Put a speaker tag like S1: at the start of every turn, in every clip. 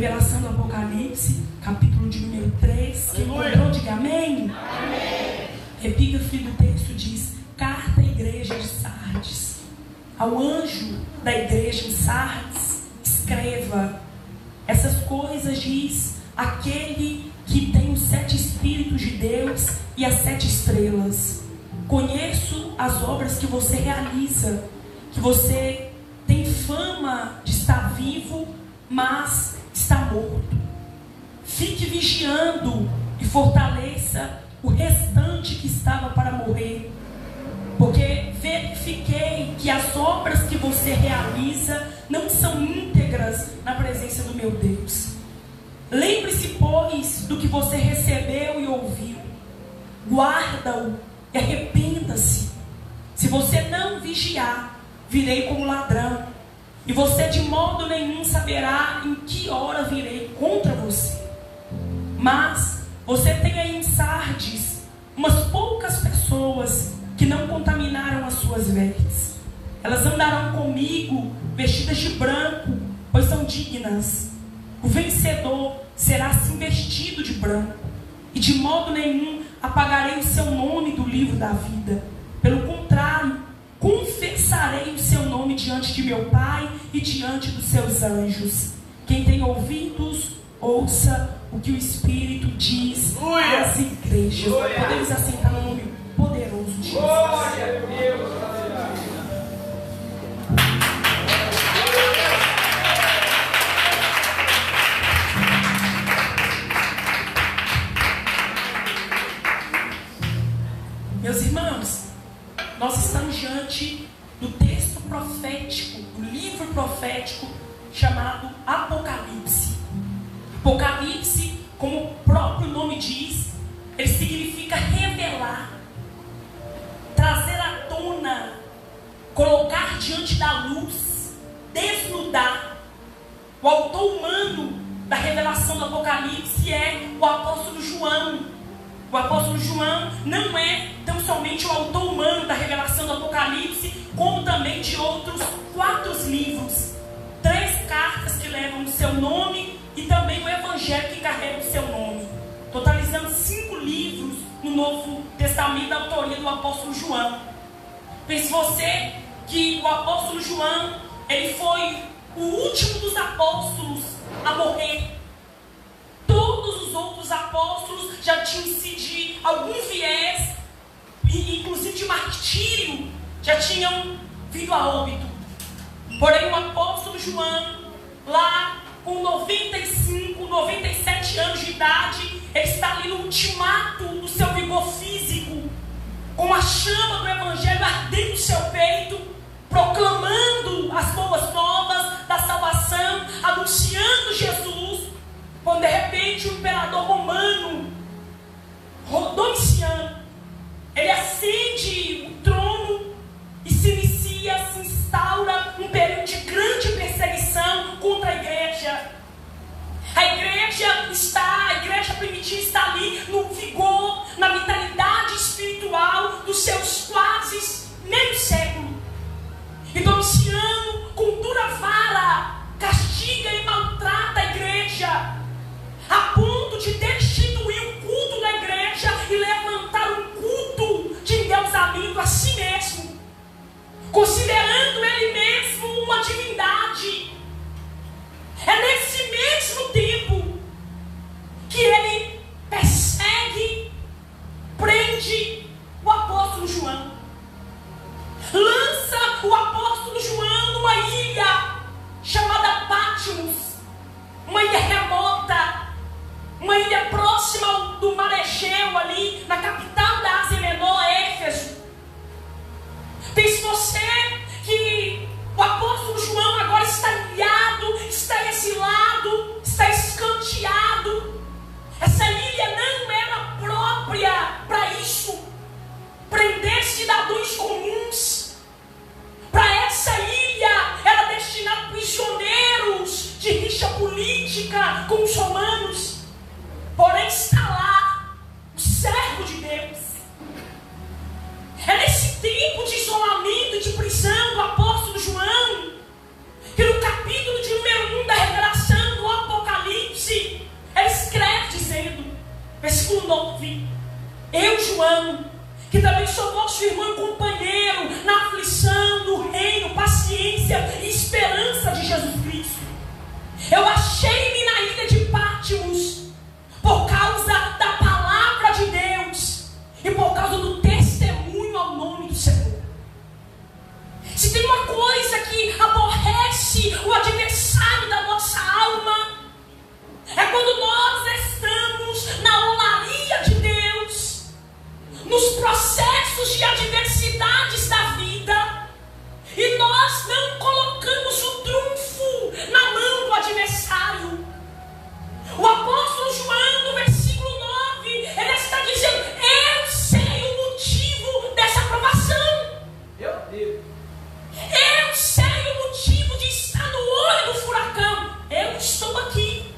S1: Revelação do Apocalipse, capítulo de número 3. Quem encontrou, diga amém.
S2: Amém.
S1: Epígrafe do texto diz: carta à igreja de Sardes. Ao anjo da igreja em Sardes, escreva: essas coisas diz aquele que tem os 7 Espíritos de Deus e as 7 estrelas. Conheço as obras que você realiza, que você tem fama de estar vivo, mas está morto. Fique vigiando e fortaleça o restante que estava para morrer, porque verifiquei que as obras que você realiza não são íntegras na presença do meu Deus. Lembre-se, pois, do que você recebeu e ouviu. Guarda-o e arrependa-se. Se você não vigiar, virei como ladrão, e você de modo nenhum saberá em que hora virei contra você. Mas você tem aí em Sardes umas poucas pessoas que não contaminaram as suas vestes. Elas andarão comigo vestidas de branco, pois são dignas. O vencedor será assim vestido de branco, e de modo nenhum apagarei o seu nome do livro da vida. Pelo contrário, confessarei o seu nome diante de meu Pai e diante dos seus anjos. Quem tem ouvidos, ouça o que o Espírito diz às igrejas. Podemos assentar no nome poderoso de Jesus.
S2: Glória a Deus.
S1: Meus irmãos, nós estamos diante do texto profético, do livro profético chamado Apocalipse. Apocalipse, como o próprio nome diz, ele significa revelar, trazer à tona, colocar diante da luz, desnudar. O autor humano da revelação do Apocalipse é o apóstolo João. O apóstolo João não é tão somente o autor humano da revelação do Apocalipse, como também de outros 4 livros, 3 cartas que levam o seu nome e também o evangelho que carrega o seu nome, totalizando 5 livros no Novo Testamento da autoria do apóstolo João. Pense você que o apóstolo João, ele foi o último dos apóstolos a morrer. Todos os outros apóstolos já tinham sido de algum viés, inclusive de martírio, já tinham vindo a óbito. Porém, o apóstolo João, lá com 95, 97 anos de idade, ele está ali no ultimato do seu vigor físico, com a chama do evangelho ardendo no seu peito, proclamando as boas novas da salvação, anunciando Jesus, quando de repente o imperador romano, Domiciano, ele acende o trono e se instaura um período de grande perseguição contra a igreja. A igreja primitiva está ali no vigor, na vitalidade espiritual dos seus quase meio século. E Domiciano, com dura vara, castiga e maltrata a igreja, a ponto de destituir o culto da igreja e levantar um culto de endeusamento a si mesmo, considerando ele mesmo uma divindade. É nesse mesmo tempo que ele persegue, prende o apóstolo João, lança o apóstolo João numa ilha chamada Patmos, uma ilha remota, uma ilha próxima do mar Egeu, ali na capital da Ásia Menor, Éfeso. Pense você que o apóstolo João agora está ilhado, está exilado, está escanteado. Essa ilha não era própria para isso, prender cidadãos comuns. Para essa ilha era destinado prisioneiros de rixa política com os romanos. Porém está lá o servo de Deus. É nesse tempo de isolamento e de prisão do apóstolo João que no capítulo de número 1 da revelação do Apocalipse Versículo 9. Eu, João, que também sou vosso irmão e companheiro na aflição, no reino, paciência e esperança de Jesus Cristo. Eu achei-me na ilha de Pátimos por causa da palavra de Deus e por causa do testemunho ao nome do Senhor. Se tem uma coisa que aborrece o adversário da nossa alma, é quando nós estamos na olaria de Deus, nos processos de adversidades da vida, e nós não colocamos o trunfo na mão do adversário. O apóstolo João, no versículo 9, ele está dizendo: eu sei o motivo dessa aprovação.
S2: Meu Deus.
S1: Eu sei o motivo de estar no olho do furacão. Eu estou aqui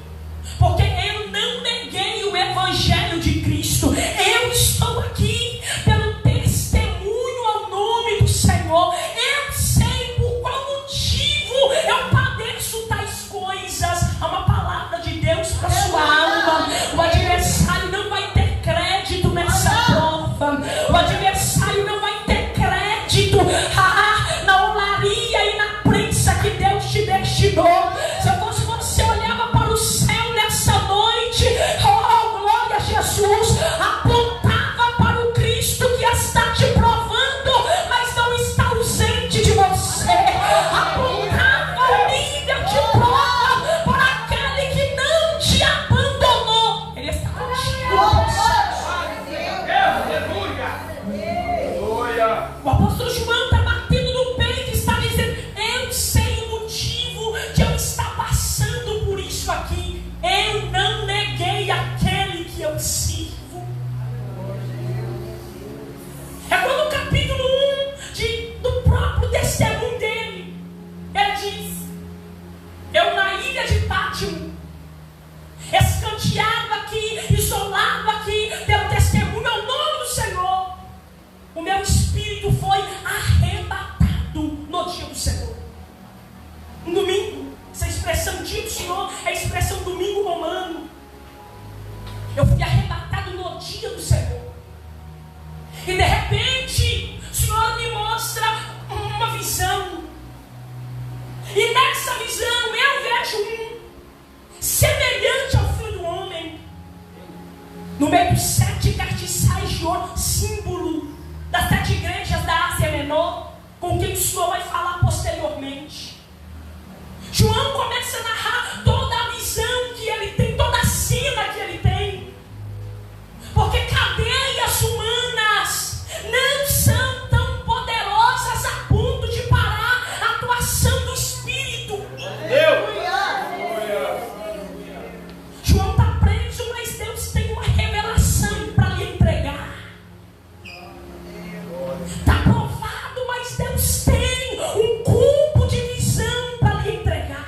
S1: porque eu não neguei o evangelho de Cristo. Eu estou aqui pelo testemunho ao nome do Senhor. Eu sei por qual motivo eu padeço tais coisas. Há uma palavra de Deus para sua alma. O adversário não vai ter crédito nessa prova. O adversário não vai ter crédito na olaria e na prensa que Deus te destinou. Se eu fosse você, olhava para o céu nessa noite, oh glória a Jesus, apontava para o Cristo que está te provando, mas não está ausente de você. Apontava o nível de prova para aquele que não te abandonou. Ele está contigo. O apóstolo João está batendo no peito e está dizendo: eu sei o motivo de eu estar passando por isso aqui. Eu não neguei aquele que eu sirvo. É quando no capítulo 1 do próprio testemunho dele, ele diz: eu na ilha de Pátimo, escanteado aqui, isolado aqui pelo testemunho ao nome do Senhor, o meu espírito foi arrebatado no dia do Senhor. Um domingo, essa expressão dia do Senhor é a expressão domingo romano. Eu fui arrebatado no dia do Senhor. E de repente, o Senhor me mostra uma visão. E nessa visão eu vejo semelhante ao Filho do Homem, no meio dos 7 castiçais de ouro, símbolo das 7 igrejas da Ásia Menor, com quem o Senhor vai falar posteriormente. João começa a narrar toda a visão que ele tem, toda a cena que ele tem, porque cadeias humanas não são tão poderosas a ponto de parar a atuação do Espírito. João está preso, mas Deus tem uma revelação para lhe entregar. Está provado, mas Deus tem um cubo de visão para lhe entregar.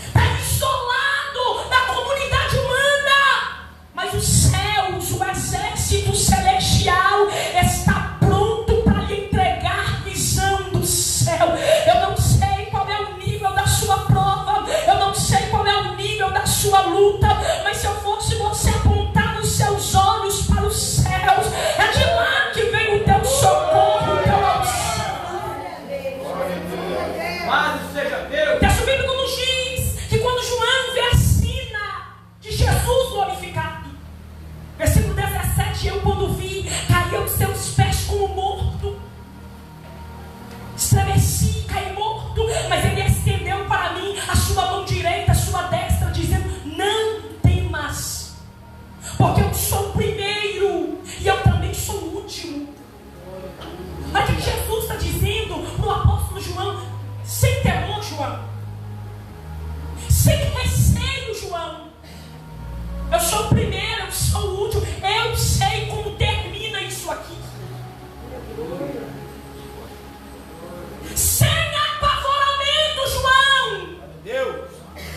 S1: Está isolado da comunidade humana, mas os céus, o exército celestial está pronto para lhe entregar visão do céu. Eu não sei qual é o nível da sua prova, eu não sei qual é o nível da sua luta, mas se eu fosse você, apontar os seus olhos para os céus, é de lá que vem o teu socorro, o teu auxílio.
S2: Louvado seja Deus.
S1: Texto bíblico nos diz que quando João vê a sina de Jesus glorificado, versículo 17, eu quando vi, caí aos seus pés como morto. Estremeci, caí morto, mas ele estendeu para mim a sua mão direita, a sua destra, dizendo: não temas, porque eu sou o primeiro e eu também sou o último. Olha o que Jesus está dizendo para o apóstolo João: sem temor, João, sem receio, João, eu sou o primeiro, eu sou o último, eu sei como termina isso aqui. Sem apavoramento, João,
S2: Deus.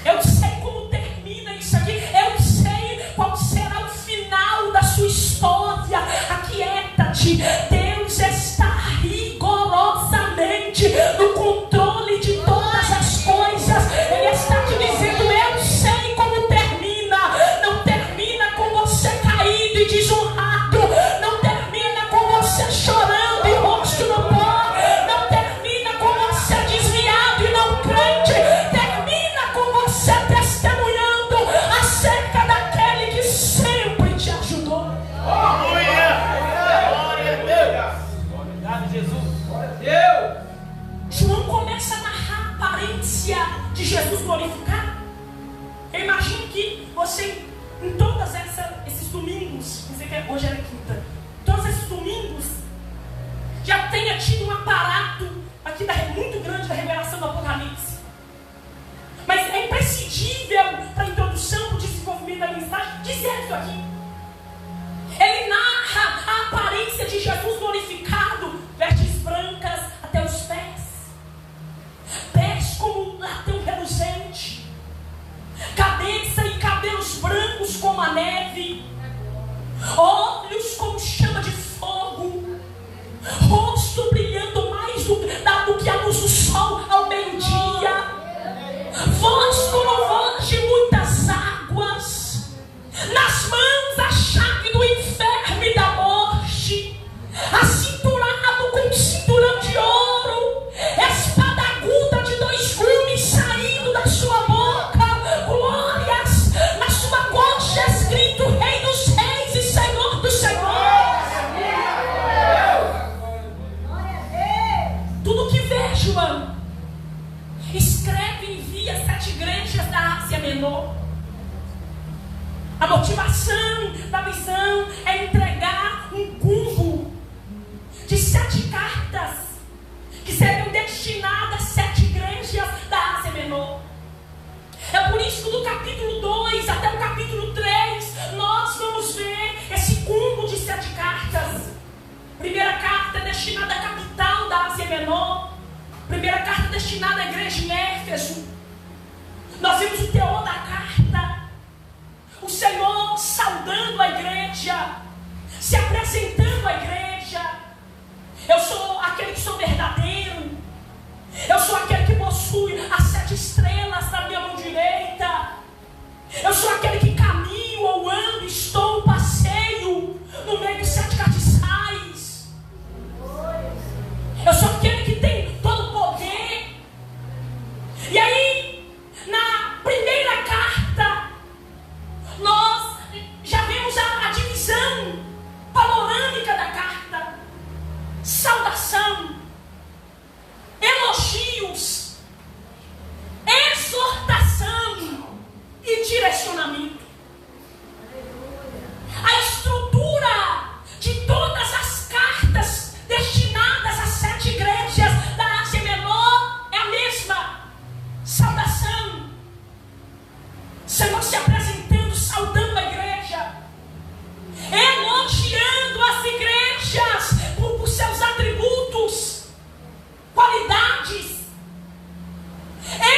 S1: eu sei como termina isso aqui. Eu sei qual será o final da sua história. Aquieta-te. Deus está rigorosamente no controle de todas as coisas. Ele está te dizendo: glorificado. Eu imagino que você, em todos esses domingos, hoje era quinta, todos esses domingos, já tenha tido um aparato aqui muito grande da revelação do Apocalipse. Mas é imprescindível para a introdução, para o desenvolvimento da mensagem, dizer isso aqui. Ele narra a aparência de Jesus glorificado, vestes brancas até os pés, pés como um latão reluzente, cabeça e cabelos brancos como a neve, olhos como chama de fogo, rosto brilhando mais do que a luz do sol ao meio-dia, voz como voz de muitas águas, nas mãos a chave do inferno e da morte, acinturado com um cinturão de ouro, espada aguda de 2 gumes saindo da sua boca, glórias, na sua coxa escrito Rei dos Reis e Senhor dos Senhores. Tudo que vê, João, escreve e envia 7 igrejas da Ásia Menor. A motivação da visão é entregar um cumbo de 7 cartas que seriam destinadas a 7 igrejas da Ásia Menor. É por isso que do capítulo 2 até o capítulo 3 nós vamos ver esse cumbo de 7 cartas. Primeira carta é destinada à capital da Ásia Menor. Primeira carta destinada à igreja em Éfeso. Nós vemos o teor da carta, o Senhor saudando a igreja, se apresentando à igreja. Eu sou aquele que sou verdadeiro, eu sou aquele que possui as 7 estrelas na minha mão direita, eu sou aquele que caminho ou ando, estou, passeio no meio de 7 castiçais, eu sou aquele que tem todo o poder. E aí, na primeira carta, nós já vemos a divisão panorâmica da carta: saudação, elogios, exortação e direcionamento. A estrutura de todas as cartas destinadas às 7 igrejas da Ásia Menor é a mesma: saudação, Senhor se apresentando, saudando a igreja, elogiando as igrejas por seus atributos, qualidades,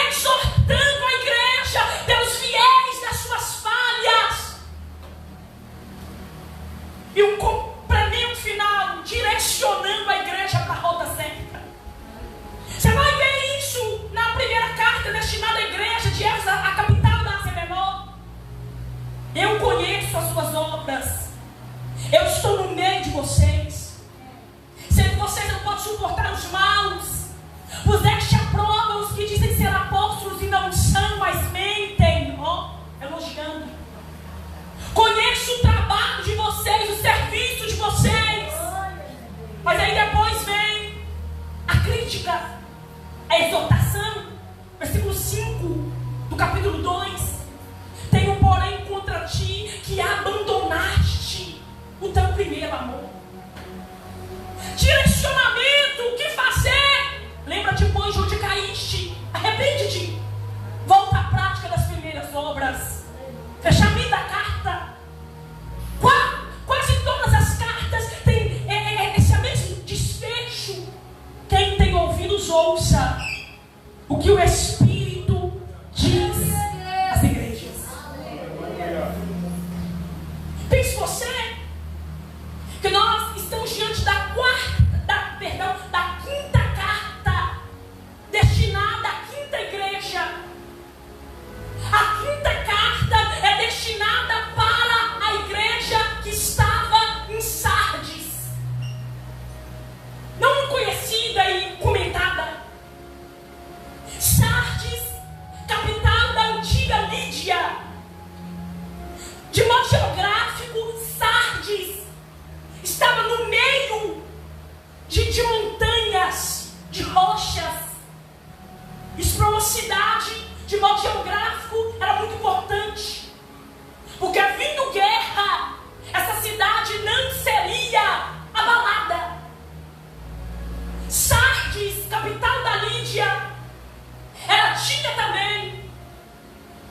S1: exortando a igreja pelos fiéis das suas falhas, e um complemento final, direcionando a igreja para a rota certa. Você vai ver isso na primeira carta destinada à igreja de Éfeso, a capital da Ásia Menor. Eu conheço as suas obras, eu estou no meio de vocês. Se vocês não podem suportar os maus, puseste à prova os que dizem ser apóstolos e não são, mas mentem. Elogiando. Conheço o trabalho de vocês, o serviço de vocês. Mas aí depois vem a crítica, a exortação. Versículo 5 do capítulo 2. Tenho, porém, contra ti que abandonaste o teu primeiro amor. Direcionamento, o que fazer? Lembra depois de onde caíste, arrepende-te, volta à prática das primeiras obras. Fechamento da carta. Quase todas as cartas têm esse mesmo desfecho. Quem tem ouvidos, ouça o que o Espírito diz às igrejas. Pense você que nós estamos diante da quinta carta destinada à quinta igreja. A quinta carta é destinada para a igreja que estava em Sardes, não conhecida e comentada. Sardes, capital da antiga Lídia. De modo geográfico, Sardes estava no meio de montanhas, de rochas. Isso para uma cidade de modo geográfico, era muito importante. Porque vindo guerra, essa cidade não seria abalada. Sardes, capital da Lídia, ela tinha também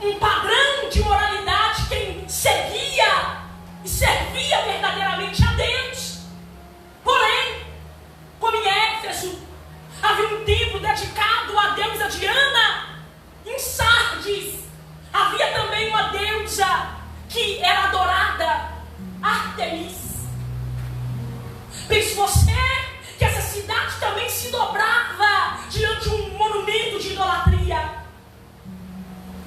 S1: um padrão de moralidade. Quem seguia e servia verdadeiramente a Deus. Porém, como em Éfeso havia um templo dedicado à deusa Diana, em Sardes havia também uma deusa que era adorada, Ártemis. Pense você que essa cidade também se dobrava diante de um monumento de idolatria.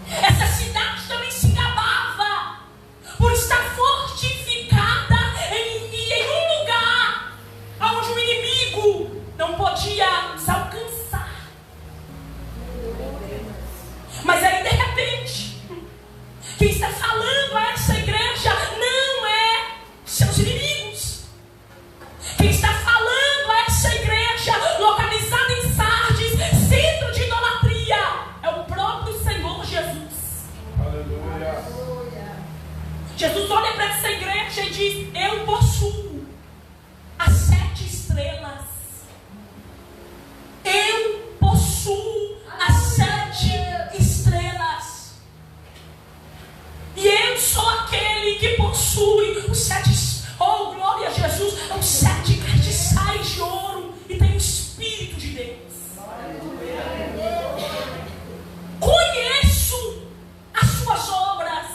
S1: Essa cidade também se gabava por estar fortificada em um lugar onde o inimigo não podia nos alcançar. Mas aí, de repente, quem está falando a essa igreja não é seus inimigos. Quem está falando a essa igreja localizada em Sardes, centro de idolatria, é o próprio Senhor Jesus.
S2: Aleluia.
S1: Jesus olha para essa igreja e diz: eu possuo as 7 estrelas. Eu possuo as 7 estrelas. E eu sou aquele que possui os 7. Oh, glória a Jesus! Os 7 castiçais de ouro. E tem o Espírito de Deus. Conheço as suas obras.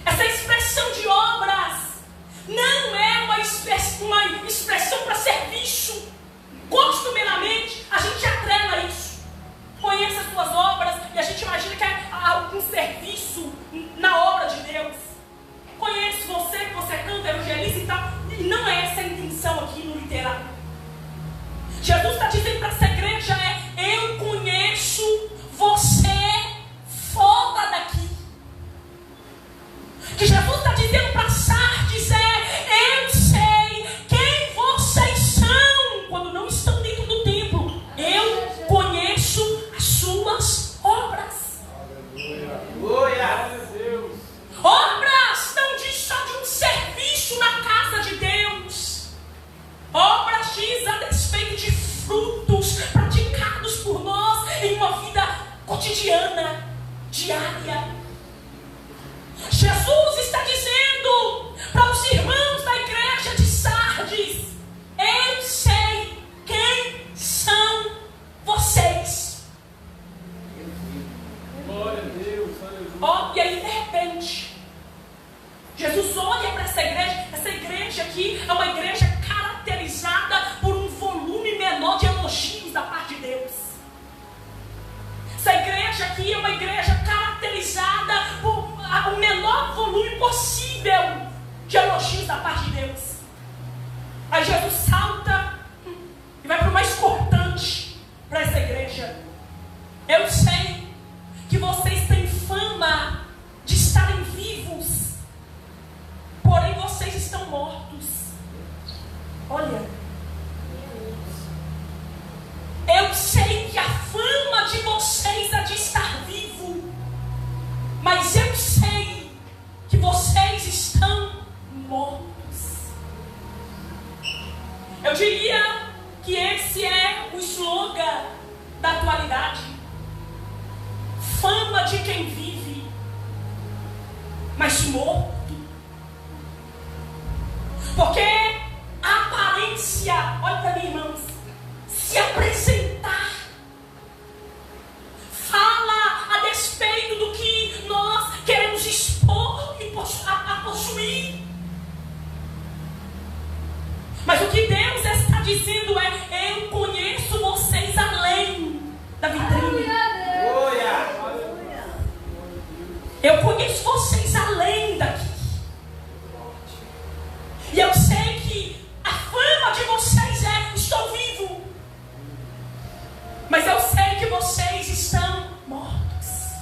S1: Essa expressão de obras não é uma expressão para serviço. Costumeiramente, a gente atrela isso. Conheça as suas obras e a gente imagina que há algum serviço na obra de Deus. Conheço você, que você canta, evangeliza e tal. E não é essa a intenção aqui no literário. Jesus está dizendo para essa igreja: eu conheço você fora daqui. Que Jesus está dizendo para Sardes eu sei quem vocês são quando não estão dentro do templo. Eu conheço as suas obras.
S2: Glória a Deus.
S1: Obras não diz só de um serviço na casa de Deus. Obras diz a despeito de frutos praticados por nós em uma vida cotidiana, diária. Jesus está dizendo para os irmãos da igreja de Sardes: eu sei quem são vocês.
S2: Glória a Deus. Aleluia.
S1: Oh, e aí de repente Jesus olha para essa igreja aqui é uma igreja caracterizada por um volume menor de elogios da parte de Deus. Essa igreja aqui é uma igreja caracterizada por o menor volume possível de elogios da parte de Deus. Aí Jesus salta e vai para o mais cortante para essa igreja. Eu sei que vocês têm fama de estarem vivos, porém vocês estão mortos. Olha, eu sei que a fama de vocês é de estar vivo, mas eu sei que vocês estão mortos. Eu diria que esse é o slogan da atualidade: fama de quem vive, mas morto. Porque a aparência, olha para mim, irmãos, se apresentar fala a despeito do que nós queremos expor e a possuir. Mas o que Deus está dizendo é: eu conheço vocês além da vitrine. Eu conheço vocês além daqui. E eu sei que a fama de vocês é: estou vivo. Mas eu sei que vocês estão mortos.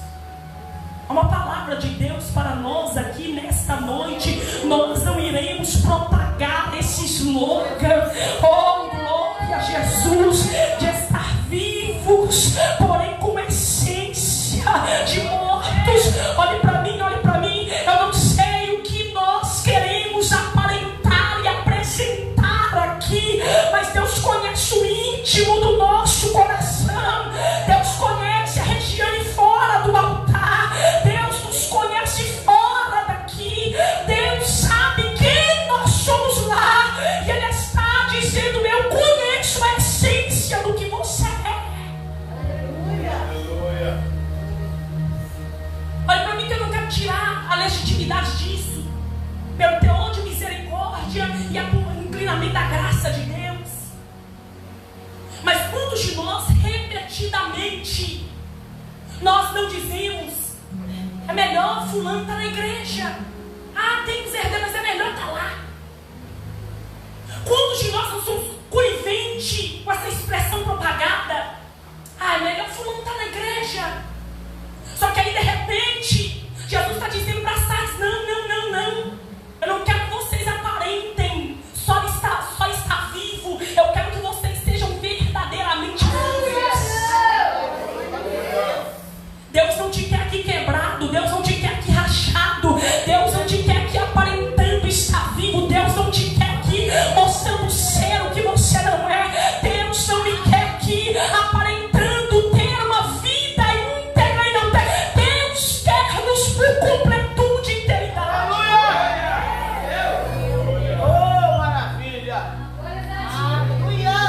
S1: Há uma palavra de Deus para nós aqui nesta noite. Nós não iremos propagar esse slogan, oh glória a Jesus, de estar vivos, porém com essência tirar a legitimidade disso, pelo teor de misericórdia e o inclinamento da graça de Deus. Mas quantos de nós, repetidamente, nós não dizemos: é melhor fulano estar na igreja, tem misericórdia, mas é melhor estar lá. Quantos de nós não somos coniventes com essa expressão propagada? É melhor fulano estar na igreja. Só que aí, de repente, Jesus está dizendo para Sardes: não. Eu não quero que vocês aparentem só estar vivo. Eu quero que vocês sejam verdadeiramente vivos. Deus não te quer aqui quebrado. Deus não te quer aqui rachado. Deus não te quer aqui aparentando estar vivo. Deus não te quer aqui mostrando ser o que você não é. Deus não me quer aqui aparentando ter uma vida íntegra e não ter. Deus quer-nos por completude e integridade.
S3: Oh, maravilha! Aleluia!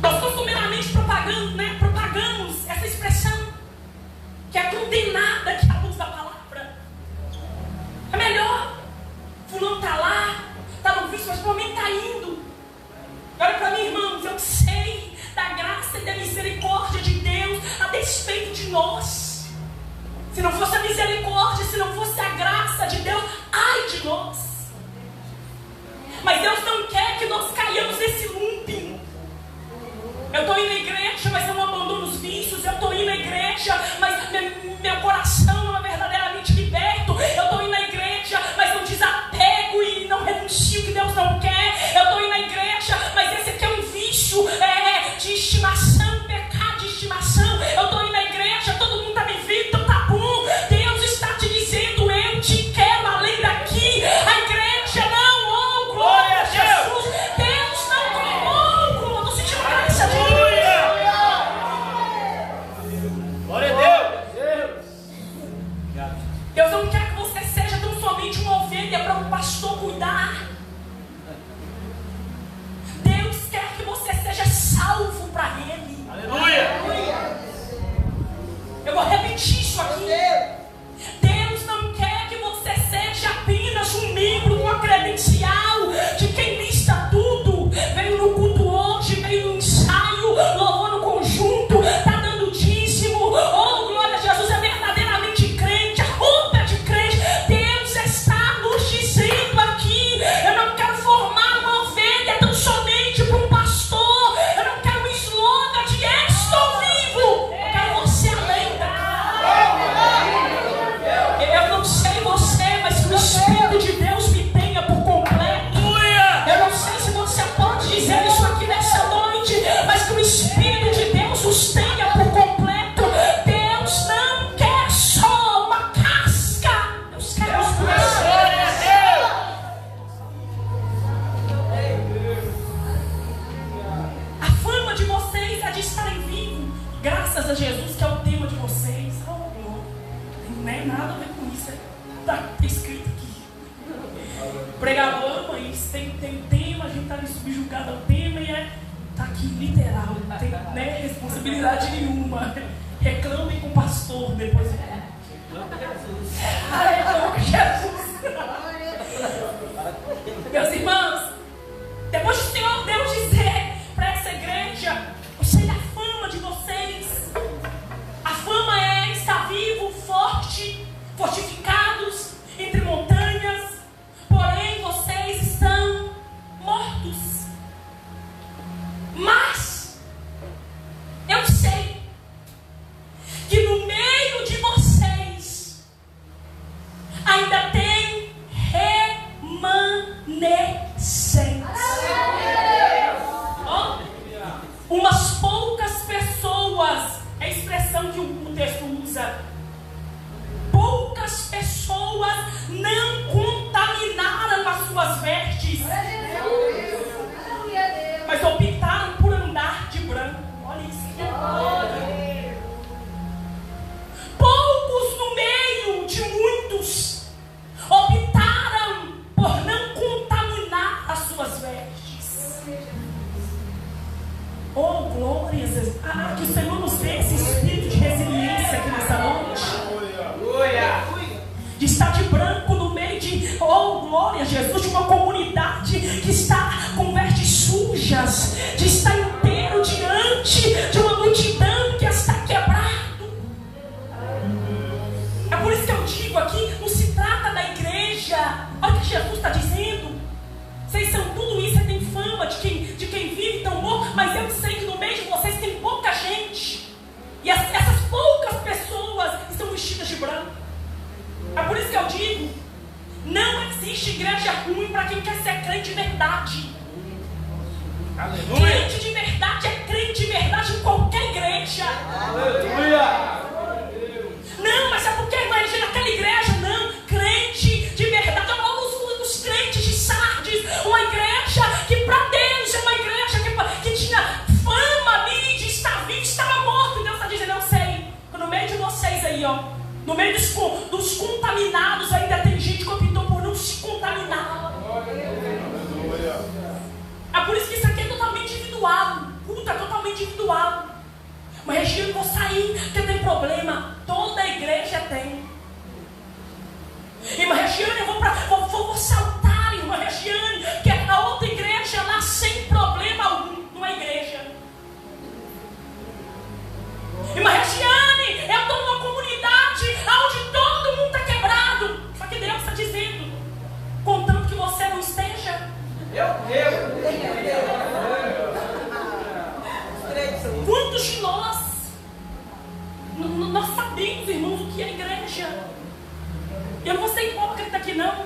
S1: Nós costumeiramente propagamos essa expressão que é condenada que é a luz da palavra. É melhor fulano tá lá, tá no vício, mas pelo menos tá indo. Olha para mim, irmãos, eu sei da graça e da misericórdia de Deus a despeito de nós. Se não fosse a misericórdia, se não fosse a graça de Deus, ai de nós. Mas Deus não quer que nós caiamos nesse looping. Eu estou indo à igreja, mas eu não abandono os vícios. Eu estou indo à igreja, mas meu coração não é verdadeiramente liberto. Eu estou indo à igreja, mas não desapego e não renuncio o que Deus não quer. Eu estou indo à igreja, mas esse aqui é um vício de estimação, pecado de estimação. Eu estou indo à igreja, todo mundo está me vendo, então tá bom. Deus está te dizendo: eu te quero além daqui. A igreja não, oh glória a Jesus. Deus não colocou. Eu estou sentindo graça de Deus.
S3: Glória a Deus!
S1: Deus não quer que você seja tão somente uma ovelha para um pastor cuidar. Deus quer que você seja salvo para Ele.
S3: Aleluia!
S1: Eu vou repetir isso aqui. Deus não quer que você seja apenas um membro com a credencial de quem lista tudo. Veio no culto hoje, veio no ensaio, louvou no conjunto, está dando dízimo. Oh, glória a Jesus, é verdadeiramente crente, a roupa é de crente. Deus está nos dizendo aqui: eu não quero formar uma ovelha tão somente para um pastor. Eu não quero um slogan de estou vivo. Eu quero você além Eu não sei você, mas que o Espírito de Deus me tenha por completo. Eu não sei se você pode dizer isso aqui nessa noite, mas que o Espírito de Deus os tenha por completo. Deus não quer só uma casca. Deus quer os corações. A fama de vocês é de estarem vivos, graças a Jesus, que é o tema de vocês. Oh, glória. Não é nada a ver com isso. Está escrito aqui. O pregador ama isso. Tem tema, a gente está subjugado ao tema e está aqui literal. Não tem responsabilidade nenhuma. Reclamem com o pastor depois. Aleluia, Jesus. Meus irmãos, depois do Senhor Deus dizer para essa igreja: eu sei da fama de vocês. A fama é estar vivo, forte, fortificados entre montanhas. Porém, vocês estão mortos. Mas eu sei que no meio de vocês ainda tem glória a Jesus, de uma comunidade que está com vestes sujas, de estar inteiro diante de uma multidão que está quebrado. É por isso que eu digo aqui, não se trata da igreja. Olha o que Jesus está dizendo. Vocês são tudo isso, você tem fama de quem vive tão bom, mas eu sei que no meio de vocês tem pouca gente. E essas poucas pessoas estão vestidas de branco. É por isso que eu digo, não existe igreja ruim para quem quer ser crente de verdade.
S3: Aleluia.
S1: Crente de verdade é crente de verdade em qualquer igreja.
S3: Aleluia.
S1: Não, mas é porque a igreja naquela igreja, não. Crente de verdade. Os crentes de Sardes, uma igreja que para Deus é uma igreja que tinha fama ali de estar vivo, estava morto. E Deus está dizendo, eu sei, que no meio de vocês aí, ó, no meio dos contaminados, ainda tem gente que optou por não se contaminar. É por isso que isso aqui é totalmente individual. Culto é totalmente individual. Mas Regina, eu vou sair porque tem problema. Toda a igreja tem. Irmã Regiane, eu vou saltar, irmã Regiane, que a outra igreja lá sem problema algum, numa igreja. Irmã Regiane, eu estou numa comunidade onde todo mundo está quebrado. Só que Deus está dizendo, contanto que você não esteja.
S3: Meu Deus.
S1: Quantos de nós sabemos, irmãos, o que é igreja? Eu não vou ser hipócrita aqui não.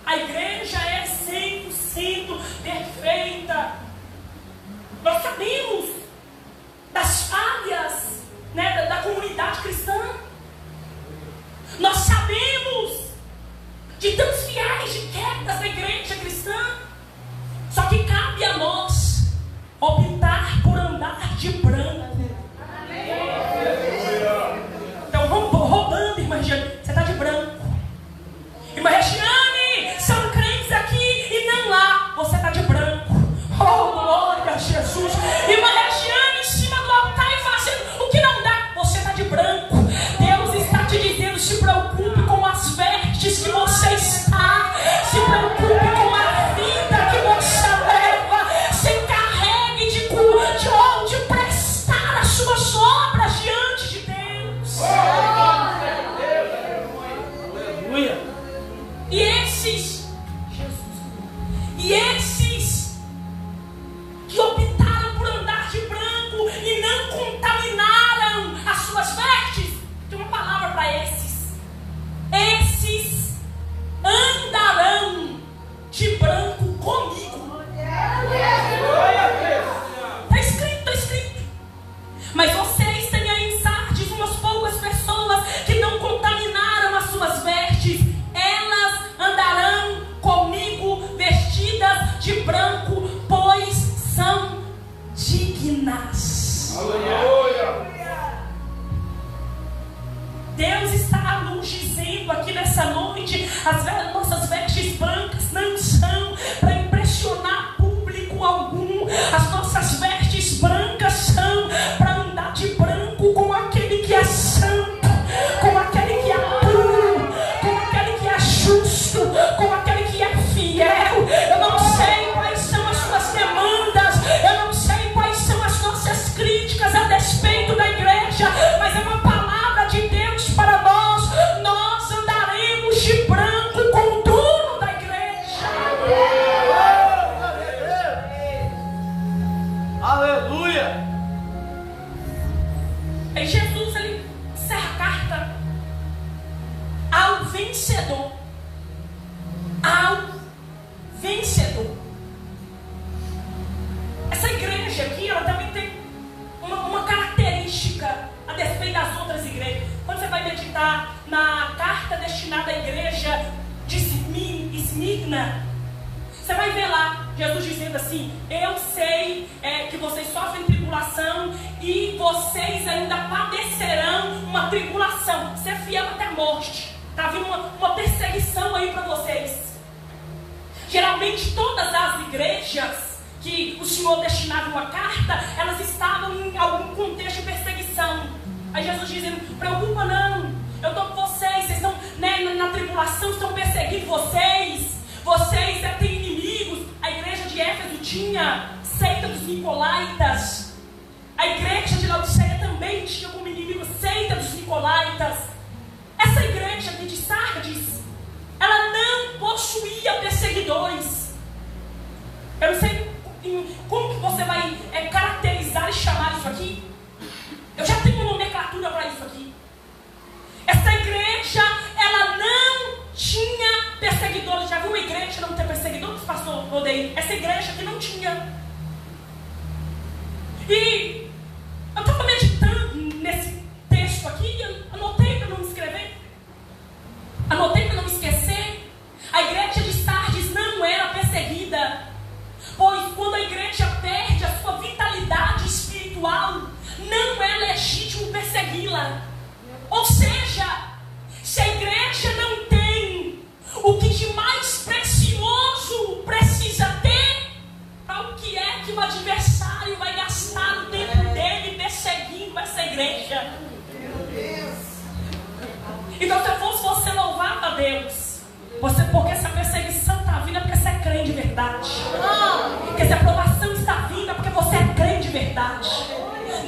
S1: A igreja é 100% perfeita. Nós sabemos das falhas, né, da comunidade cristã. Nós sabemos de tantos fiéis de quedas da igreja cristã. Só que cabe a nós optar por andar de branco. Então vamos roubando, irmã Regiane. Você está de branco. Irmã Regiane, são crentes aqui e não lá. Você está de branco. Oh, glória a Jesus. Irmã Regiane, em cima do altar e fazendo o que não dá. Você está de branco. Deus está te dizendo, se preocupe com as vestes que você está. Se preocupe com a vida que você leva. Se carregue de prestar as suas obras diante de Deus.
S3: Aleluia.
S1: E esses que optaram por andar de branco e não contaminaram as suas vestes, tem uma palavra para esses. Esses andarão de branco comigo. Está escrito. Mas vocês têm aí em Sardes umas poucas pessoas que não contaminaram as suas vestes. Elas andarão comigo vestidas de branco, pois são dignas.
S2: Aleluia.
S1: Deus está nos dizendo aqui nessa noite, as nossas vestes brancas não são para impressionar público algum. As nossas vestes brancas são para andar de branco com aquele que é santo, com aquele que é puro, com aquele que é justo, com aquele que é fiel. Eu não sei quais são as suas demandas, eu não sei quais são as nossas críticas a despeito da igreja, mas é uma palavra de Deus para nós. Nós andaremos de branco com o dono da igreja.
S3: Aleluia.
S1: Aí Jesus, ele encerra a carta ao vencedor. Ao vencedor. Essa igreja aqui, ela também tem uma característica a despeito das outras igrejas. Quando você vai meditar na carta destinada à igreja de Esmirna, você vai ver lá Jesus dizendo assim: eu sei que vocês sofrem tribulação e vocês ainda padecerão uma tribulação. Ser fiel até a morte. Está vindo uma perseguição aí para vocês. Geralmente todas as igrejas que o Senhor destinava uma carta, elas estavam em algum contexto de perseguição. Aí Jesus dizendo: preocupa não, eu estou com vocês, vocês estão, né, na tribulação, estão perseguindo vocês, tinha seita dos Nicolaitas. A igreja de Laodiceia também tinha como inimigo seita dos Nicolaitas. Essa igreja aqui de Sardes, ela não possuía perseguidores. Eu não sei como que você vai caracterizar e chamar isso aqui. Eu já tenho uma nomenclatura para isso aqui. Essa igreja, ela não tinha perseguidores. Já viu uma igreja não ter perseguidores, pastor Odeir? Essa igreja aqui não tinha. E eu estava meditando nesse texto aqui, eu anotei para não me escrever, anotei para não me esquecer. A igreja de Sardes não era perseguida, pois quando a igreja perde a sua vitalidade espiritual, não é legítimo persegui-la. Ou seja, se a igreja não tem o que de mais precioso precisa ter, para o que é que o adversário vai gastar o tempo dele perseguindo essa igreja? Então, se eu fosse você, louvava a Deus. Porque essa perseguição está vindo é porque você é crente de verdade. Porque essa aprovação está vindo é porque você é crente de verdade.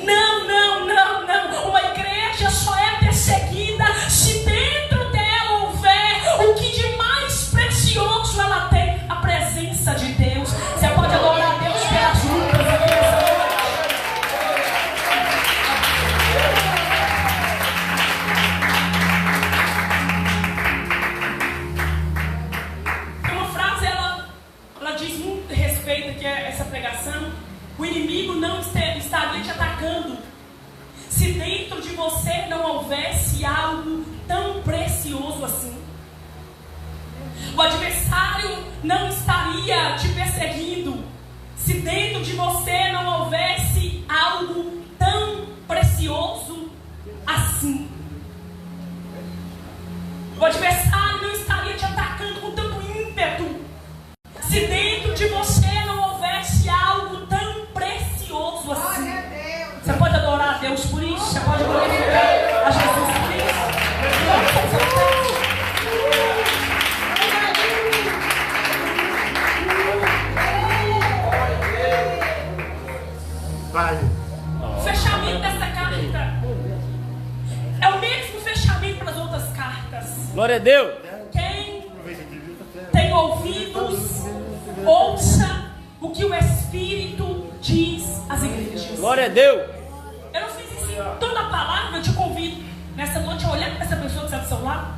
S1: Não, não, não, não. Uma igreja só é perseguida se dentro dela houver o que de mais precioso ela tem, a presença de Deus. Você pode adorar a Deus pelas lutas aqui nessa noite. Tem uma frase, ela diz muito respeito aqui a essa pregação. O inimigo não estaria te atacando se dentro de você não houvesse algo tão precioso assim. O adversário não estaria te perseguindo se dentro de você não houvesse algo tão precioso assim. O adversário não estaria te atacando com tanto ímpeto se dentro de você não houvesse algo tão precioso assim. Você pode adorar a Deus por isso? Você pode glorificar a Jesus por isso? O fechamento dessa carta é o mesmo fechamento para as outras cartas.
S3: Glória a Deus.
S1: Quem tem ouvidos, ouça o que o Espírito diz às igrejas.
S3: Glória a Deus.
S1: Eu não fiz isso em toda a palavra. Eu te convido nessa noite a olhar para essa pessoa que está do seu lado,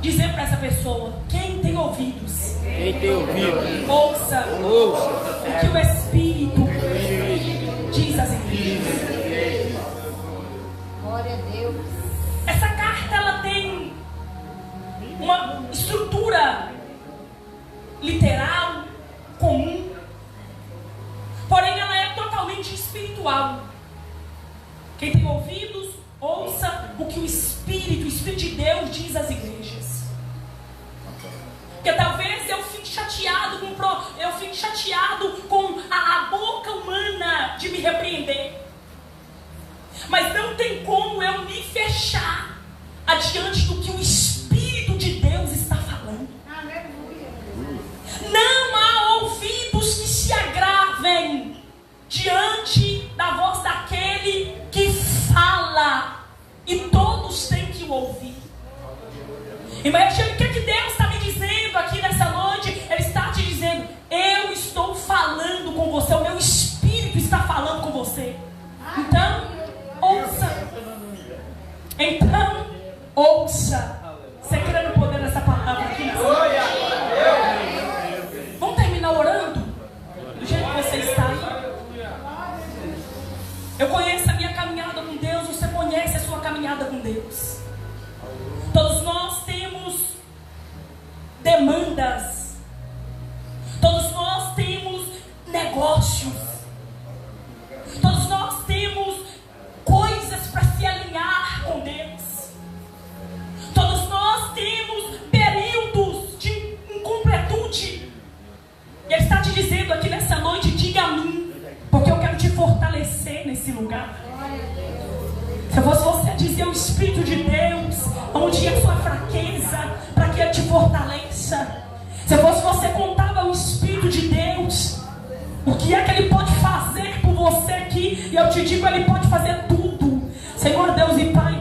S1: dizer para essa pessoa: quem tem ouvidos,
S3: Quem tem ouvido,
S1: ouça o que o Espírito diz às igrejas.
S4: Glória a Deus.
S1: Essa carta, ela tem uma estrutura literal comum, porém ela é totalmente espiritual. Quem tem ouvidos, ouça o que o Espírito de Deus diz às igrejas. Porque talvez eu fique chateado com a boca humana de me repreender, mas não tem como eu me fechar adiante do que o Espírito de Deus está falando.
S4: Aleluia.
S1: Não há ouvidos que se agravem diante da voz daquele que fala, e todos têm que o ouvir. Imagina o que Deus está me dizendo aqui nessa noite. Ele está te dizendo: eu estou falando com você, o meu Espírito está falando com você. Então, ouça. Então, ouça. Você crê no poder dessa palavra aqui nessa noite? Vamos terminar orando do jeito que você está aí? Eu conheço a minha caminhada com Deus, você conhece a sua caminhada com Deus. Todos nós temos demandas, todos nós temos negócios, todos nós temos coisas para se alinhar com Deus, todos nós temos períodos de incompletude. E Ele está te dizendo aqui nessa noite: diga a mim, porque eu quero te fortalecer nesse lugar. Se eu fosse você, dizer o Espírito de Deus onde é a sua fraqueza, para que Ele te fortaleça. Se eu fosse você, contava o Espírito de Deus E eu te digo, Ele pode fazer tudo. Senhor Deus e Pai,